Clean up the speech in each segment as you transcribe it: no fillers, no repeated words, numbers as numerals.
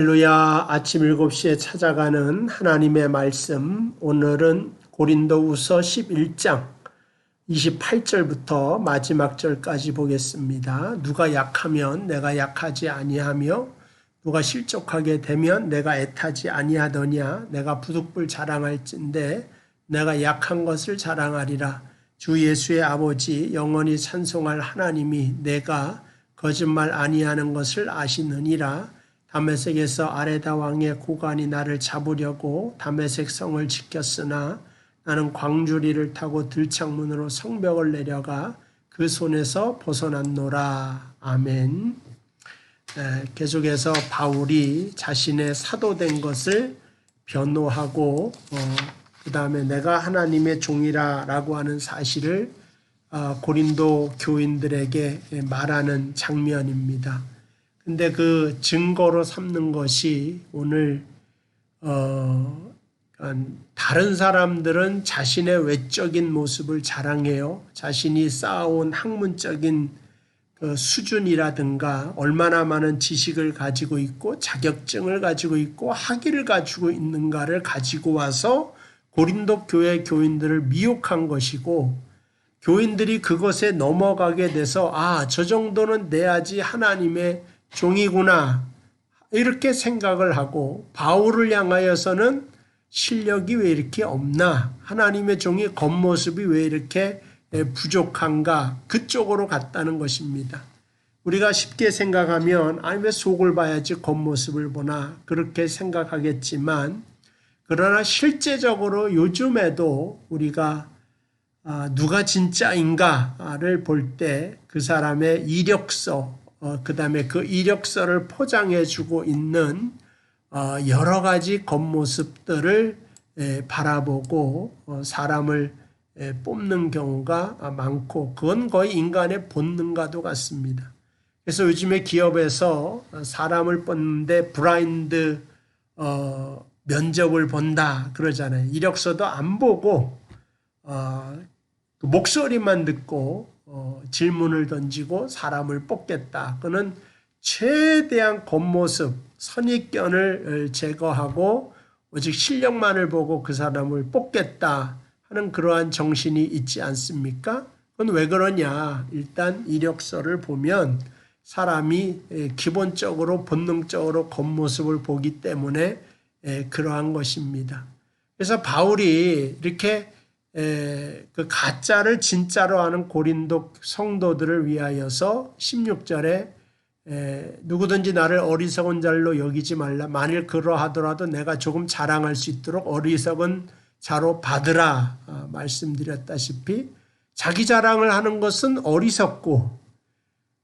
할렐루야. 아침 7시에 찾아가는 하나님의 말씀, 오늘은 고린도후서 11장 28절부터 마지막 절까지 보겠습니다. 누가 약하면 내가 약하지 아니하며 누가 실족하게 되면 내가 애타지 아니하더냐. 내가 부득불 자랑할진대 내가 약한 것을 자랑하리라. 주 예수의 아버지 영원히 찬송할 하나님이 내가 거짓말 아니하는 것을 아시느니라. 다메섹에서 아레다 왕의 고관이 나를 잡으려고 다메섹 성을 지켰으나 나는 광주리를 타고 들창문으로 성벽을 내려가 그 손에서 벗어났노라. 아멘. 계속해서 바울이 자신의 사도된 것을 변호하고 그 다음에 내가 하나님의 종이라고 하는 사실을 고린도 교인들에게 말하는 장면입니다. 근데 그 증거로 삼는 것이 오늘 다른 사람들은 자신의 외적인 모습을 자랑해요. 자신이 쌓아온 학문적인 그 수준이라든가 얼마나 많은 지식을 가지고 있고 자격증을 가지고 있고 학위를 가지고 있는가를 가지고 와서 고린도 교회 교인들을 미혹한 것이고, 교인들이 그것에 넘어가게 돼서 저 정도는 내야지 하나님의 종이구나 이렇게 생각을 하고, 바울을 향하여서는 실력이 왜 이렇게 없나, 하나님의 종이 겉모습이 왜 이렇게 부족한가, 그쪽으로 갔다는 것입니다. 우리가 쉽게 생각하면 왜 속을 봐야지 겉모습을 보나 그렇게 생각하겠지만, 그러나 실제적으로 요즘에도 우리가 누가 진짜인가를 볼 때 그 사람의 이력서, 그 다음에 그 이력서를 포장해주고 있는 여러 가지 겉모습들을 바라보고 사람을 뽑는 경우가 많고, 그건 거의 인간의 본능과도 같습니다. 그래서 요즘에 기업에서 사람을 뽑는데 브라인드 면접을 본다 그러잖아요. 이력서도 안 보고 그 목소리만 듣고 질문을 던지고 사람을 뽑겠다. 그는 최대한 겉모습, 선입견을 제거하고 오직 실력만을 보고 그 사람을 뽑겠다 하는 그러한 정신이 있지 않습니까? 그건 왜 그러냐? 일단 이력서를 보면 사람이 기본적으로 본능적으로 겉모습을 보기 때문에 그러한 것입니다. 그래서 바울이 이렇게 그 가짜를 진짜로 하는 고린도 성도들을 위하여서 16절에 누구든지 나를 어리석은 자로 여기지 말라. 만일 그러하더라도 내가 조금 자랑할 수 있도록 어리석은 자로 받으라 말씀드렸다시피, 자기 자랑을 하는 것은 어리석고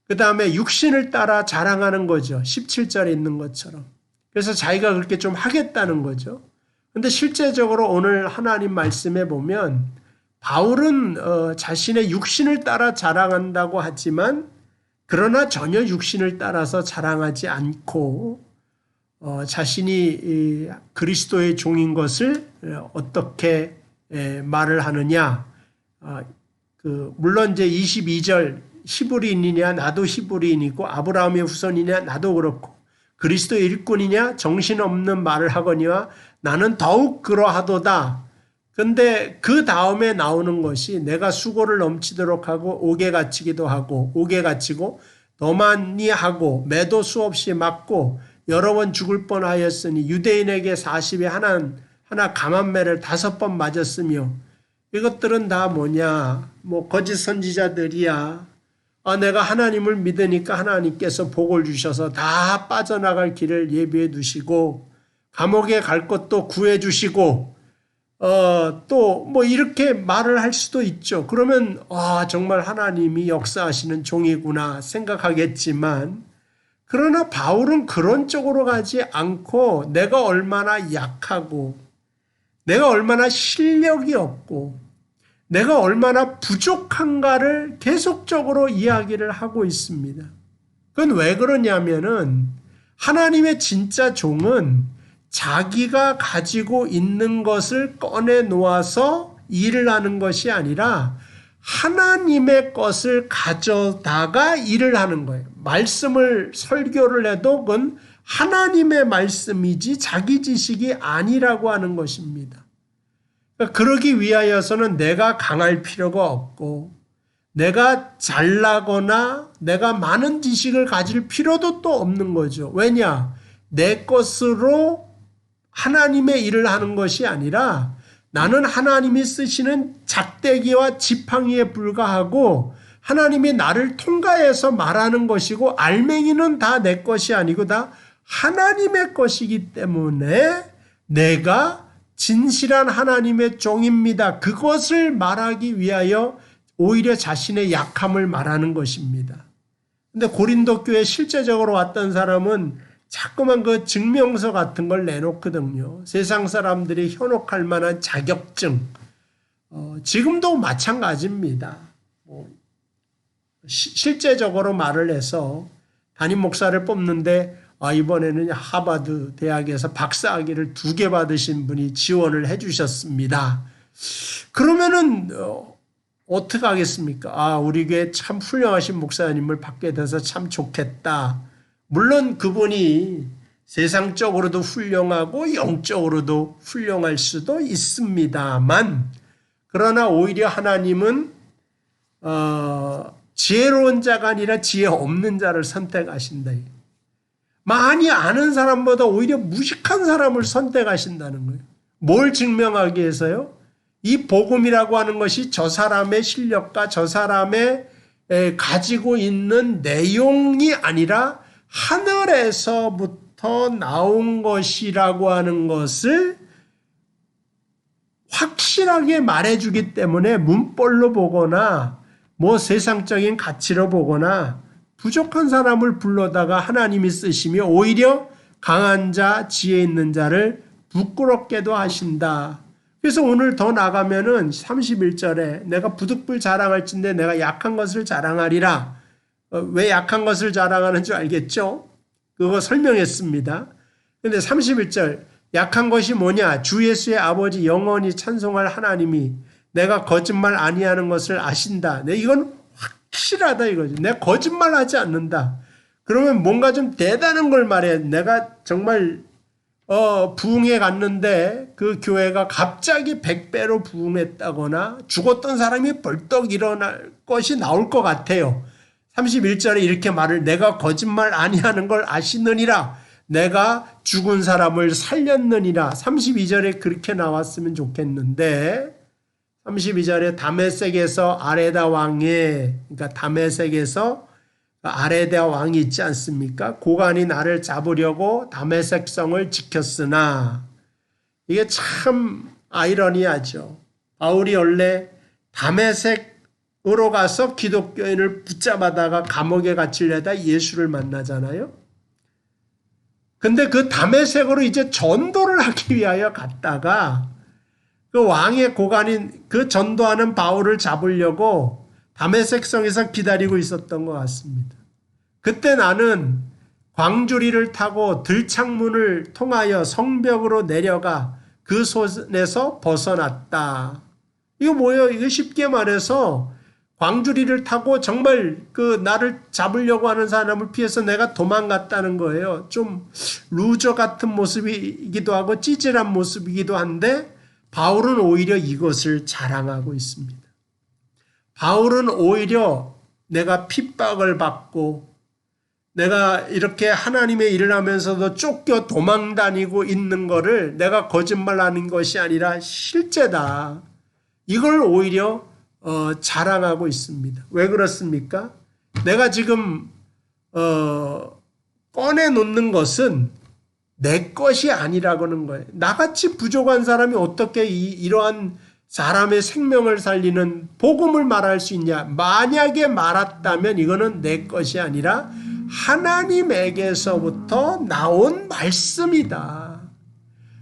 그 다음에 육신을 따라 자랑하는 거죠. 17절에 있는 것처럼. 그래서 자기가 그렇게 좀 하겠다는 거죠. 근데 실제적으로 오늘 하나님 말씀에 보면 바울은 자신의 육신을 따라 자랑한다고 하지만, 그러나 전혀 육신을 따라서 자랑하지 않고 자신이 그리스도의 종인 것을 어떻게 말을 하느냐. 물론 이제 22절 히브리인이냐 나도 히브리인이고 아브라함의 후손이냐 나도 그렇고 그리스도의 일꾼이냐 정신없는 말을 하거니와 나는 더욱 그러하도다. 근데 그 다음에 나오는 것이 내가 수고를 넘치도록 하고 옥에 갇히기도 하고 옥에 갇히고 더 많이 하고 매도 수없이 맞고 여러 번 죽을 뻔하였으니 유대인에게 40에 하나 감한매를 5번 맞았으며, 이것들은 다 뭐냐, 거짓 선지자들이야. 내가 하나님을 믿으니까 하나님께서 복을 주셔서 다 빠져나갈 길을 예비해 두시고 감옥에 갈 것도 구해 주시고 또 이렇게 말을 할 수도 있죠. 그러면 정말 하나님이 역사하시는 종이구나 생각하겠지만, 그러나 바울은 그런 쪽으로 가지 않고 내가 얼마나 약하고 내가 얼마나 실력이 없고 내가 얼마나 부족한가를 계속적으로 이야기를 하고 있습니다. 그건 왜 그러냐면은 하나님의 진짜 종은 자기가 가지고 있는 것을 꺼내 놓아서 일을 하는 것이 아니라 하나님의 것을 가져다가 일을 하는 거예요. 말씀을 설교를 해도 그건 하나님의 말씀이지 자기 지식이 아니라고 하는 것입니다. 그러기 위하여서는 내가 강할 필요가 없고 내가 잘나거나 내가 많은 지식을 가질 필요도 또 없는 거죠. 왜냐? 내 것으로 하나님의 일을 하는 것이 아니라 나는 하나님이 쓰시는 작대기와 지팡이에 불과하고 하나님이 나를 통과해서 말하는 것이고 알맹이는 다 내 것이 아니고 다 하나님의 것이기 때문에 내가 진실한 하나님의 종입니다. 그것을 말하기 위하여 오히려 자신의 약함을 말하는 것입니다. 근데 고린도 교회에 실제적으로 왔던 사람은 자꾸만 그 증명서 같은 걸 내놓거든요. 세상 사람들이 현혹할 만한 자격증. 지금도 마찬가지입니다. 실제적으로 말을 해서 담임 목사를 뽑는데 이번에는 하버드 대학에서 박사학위를 2개 받으신 분이 지원을 해 주셨습니다. 그러면은 어떻게 하겠습니까? 우리 교회 참 훌륭하신 목사님을 받게 돼서 참 좋겠다. 물론 그분이 세상적으로도 훌륭하고 영적으로도 훌륭할 수도 있습니다만 그러나 오히려 하나님은 지혜로운 자가 아니라 지혜 없는 자를 선택하신다. 많이 아는 사람보다 오히려 무식한 사람을 선택하신다는 거예요. 뭘 증명하기 위해서요? 이 복음이라고 하는 것이 저 사람의 실력과 저 사람의 가지고 있는 내용이 아니라 하늘에서부터 나온 것이라고 하는 것을 확실하게 말해주기 때문에 문벌로 보거나 세상적인 가치로 보거나 부족한 사람을 불러다가 하나님이 쓰시며 오히려 강한 자, 지혜 있는 자를 부끄럽게도 하신다. 그래서 오늘 더 나가면은 31절에 내가 부득불 자랑할진대 내가 약한 것을 자랑하리라. 왜 약한 것을 자랑하는 줄 알겠죠? 그거 설명했습니다. 그런데 31절 약한 것이 뭐냐? 주 예수의 아버지 영원히 찬송할 하나님이 내가 거짓말 아니하는 것을 아신다. 이건 확실하다 이거죠. 내가 거짓말하지 않는다. 그러면 뭔가 좀 대단한 걸 말해. 내가 정말 부흥회 갔는데 그 교회가 갑자기 100배로 부흥했다거나 죽었던 사람이 벌떡 일어날 것이 나올 것 같아요. 31절에 이렇게 말을 내가 거짓말 아니하는 걸 아시느니라. 내가 죽은 사람을 살렸느니라. 32절에 그렇게 나왔으면 좋겠는데 32절에 다메섹에서 아레다 왕의 그러니까 다메섹에서 아레다 왕이 있지 않습니까? 고관이 나를 잡으려고 다메섹 성을 지켰으나 이게 참 아이러니하죠. 바울이 원래 다메섹으로 가서 기독교인을 붙잡아다가 감옥에 갇히려다 예수를 만나잖아요. 근데 그 다메섹으로 이제 전도를 하기 위하여 갔다가 그 왕의 고관인 그 전도하는 바울을 잡으려고 다메섹 성에서 기다리고 있었던 것 같습니다. 그때 나는 광주리를 타고 들창문을 통하여 성벽으로 내려가 그 손에서 벗어났다. 이거 뭐예요? 이거 쉽게 말해서 광주리를 타고 정말 그 나를 잡으려고 하는 사람을 피해서 내가 도망갔다는 거예요. 좀 루저 같은 모습이기도 하고 찌질한 모습이기도 한데 바울은 오히려 이것을 자랑하고 있습니다. 바울은 오히려 내가 핍박을 받고 내가 이렇게 하나님의 일을 하면서도 쫓겨 도망다니고 있는 거를 내가 거짓말하는 것이 아니라 실제다. 이걸 오히려 자랑하고 있습니다. 왜 그렇습니까? 내가 지금 꺼내놓는 것은 내 것이 아니라고는 거예요. 나같이 부족한 사람이 어떻게 이러한 사람의 생명을 살리는 복음을 말할 수 있냐? 만약에 말았다면 이거는 내 것이 아니라 하나님에게서부터 나온 말씀이다.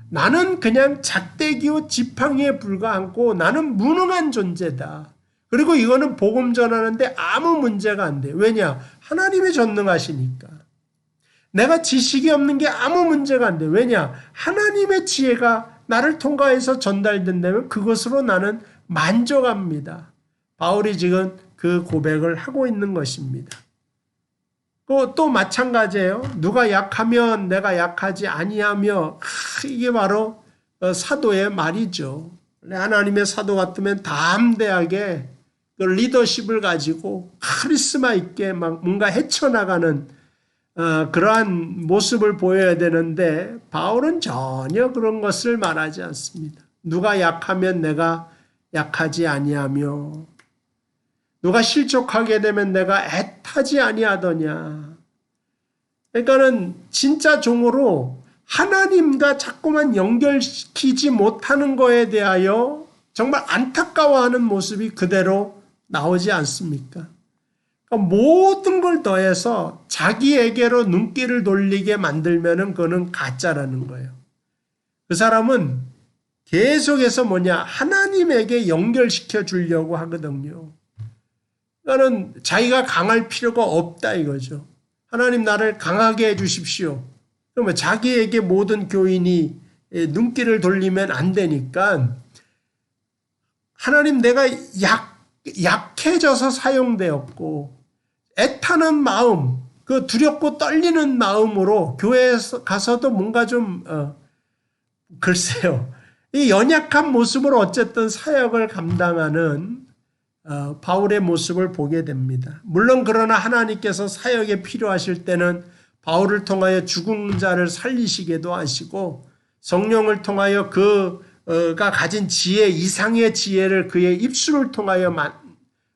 나는 그냥 작대기요 지팡이에 불과하고 나는 무능한 존재다. 그리고 이거는 복음 전하는데 아무 문제가 안 돼. 왜냐? 하나님이 전능하시니까. 내가 지식이 없는 게 아무 문제가 안 돼. 왜냐? 하나님의 지혜가 나를 통과해서 전달된다면 그것으로 나는 만족합니다. 바울이 지금 그 고백을 하고 있는 것입니다. 또 마찬가지예요. 누가 약하면 내가 약하지 아니하며, 이게 바로 사도의 말이죠. 하나님의 사도 같으면 담대하게 그 리더십을 가지고 카리스마 있게 막 뭔가 헤쳐나가는 그러한 모습을 보여야 되는데, 바울은 전혀 그런 것을 말하지 않습니다. 누가 약하면 내가 약하지 아니하며, 누가 실족하게 되면 내가 애타지 아니하더냐. 그러니까는 진짜 종으로 하나님과 자꾸만 연결시키지 못하는 거에 대하여 정말 안타까워하는 모습이 그대로 나오지 않습니까? 그러니까 모든 걸 더해서 자기에게로 눈길을 돌리게 만들면은 그거는 가짜라는 거예요. 그 사람은 계속해서 하나님에게 연결시켜 주려고 하거든요. 그러니까는 자기가 강할 필요가 없다 이거죠. 하나님 나를 강하게 해 주십시오. 그러면 자기에게 모든 교인이 눈길을 돌리면 안 되니까, 하나님 내가 약해져서 사용되었고 애타는 마음, 그 두렵고 떨리는 마음으로 교회에 가서도 뭔가 좀 글쎄요, 이 연약한 모습으로 어쨌든 사역을 감당하는 바울의 모습을 보게 됩니다. 물론 그러나 하나님께서 사역에 필요하실 때는 바울을 통하여 죽은 자를 살리시기도 하시고, 성령을 통하여 그가 가진 지혜 이상의 지혜를 그의 입술을 통하여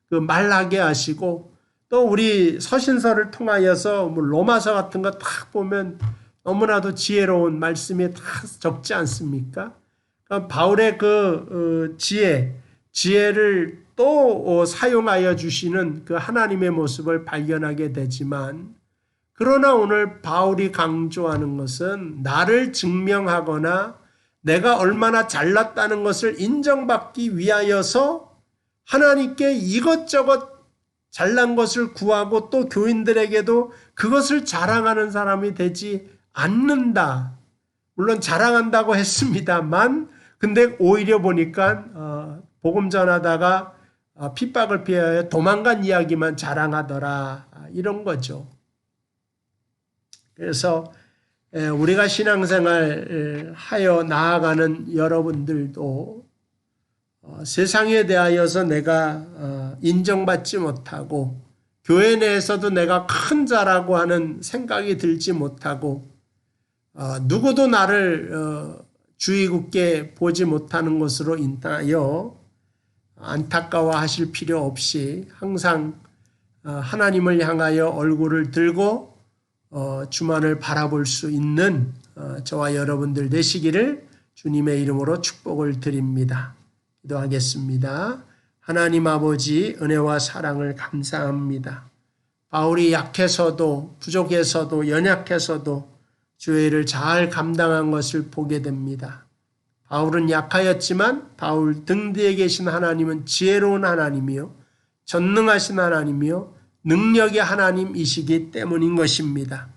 말하게 하시고, 또 우리 서신서를 통하여서 로마서 같은 거 딱 보면 너무나도 지혜로운 말씀이 다 적지 않습니까? 그러니까 바울의 그 지혜를 또 사용하여 주시는 그 하나님의 모습을 발견하게 되지만, 그러나 오늘 바울이 강조하는 것은 나를 증명하거나 내가 얼마나 잘났다는 것을 인정받기 위하여서 하나님께 이것저것 잘난 것을 구하고 또 교인들에게도 그것을 자랑하는 사람이 되지 않는다. 물론 자랑한다고 했습니다만, 근데 오히려 보니까 복음 전하다가 핍박을 피하여 도망간 이야기만 자랑하더라, 이런 거죠. 그래서 우리가 신앙생활 하여 나아가는 여러분들도 세상에 대하여서 내가 인정받지 못하고 교회 내에서도 내가 큰 자라고 하는 생각이 들지 못하고 누구도 나를 주의 깊게 보지 못하는 것으로 인하여 안타까워하실 필요 없이 항상 하나님을 향하여 얼굴을 들고 주만을 바라볼 수 있는 저와 여러분들 되시기를 주님의 이름으로 축복을 드립니다. 기도하겠습니다. 하나님 아버지, 은혜와 사랑을 감사합니다. 바울이 약해서도 부족해서도 연약해서도 주의 일을 잘 감당한 것을 보게 됩니다. 바울은 약하였지만 바울 등 뒤에 계신 하나님은 지혜로운 하나님이요 전능하신 하나님이요 능력의 하나님이시기 때문인 것입니다.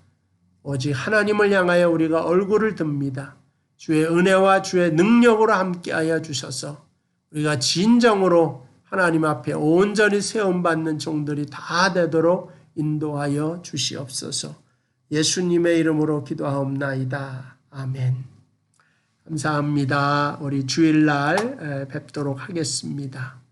오직 하나님을 향하여 우리가 얼굴을 듭니다. 주의 은혜와 주의 능력으로 함께하여 주셔서 우리가 진정으로 하나님 앞에 온전히 세움받는 종들이 다 되도록 인도하여 주시옵소서. 예수님의 이름으로 기도하옵나이다. 아멘. 감사합니다. 우리 주일날 뵙도록 하겠습니다.